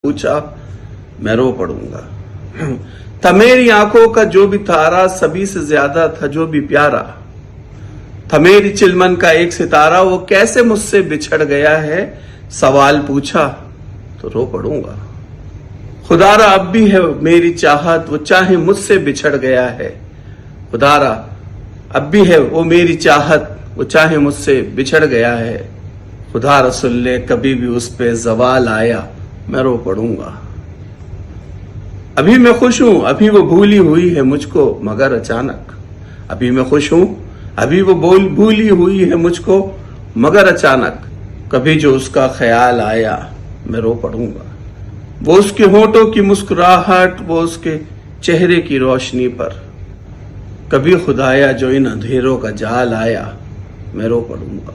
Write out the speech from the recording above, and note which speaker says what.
Speaker 1: पूछा, मैं रो पड़ूंगा। था मेरी आंखों का जो भी तारा, सभी से ज्यादा था जो भी प्यारा। था मेरी चिलमन का एक सितारा, वो कैसे मुझसे बिछड़ गया है। सवाल पूछा तो रो पड़ूंगा। खुदारा अब भी है मेरी चाहत, वो चाहे मुझसे बिछड़ गया है। खुदारा अब भी है वो मेरी चाहत, वो चाहे मुझसे बिछड़ गया है। खुदा रसूल ने कभी भी उस पे जवाल आया, मैं रो पड़ूंगा। अभी मैं खुश हूं, अभी वो भूली हुई है मुझको, मगर अचानक। अभी मैं खुश हूं, अभी वो भूली हुई है मुझको, मगर अचानक कभी जो उसका ख्याल आया, मैं रो पड़ूंगा। वो उसके होठों की मुस्कुराहट, वो उसके चेहरे की रोशनी पर। कभी खुदाया जो इन अंधेरों का जाल आया, मैं रो पड़ूंगा।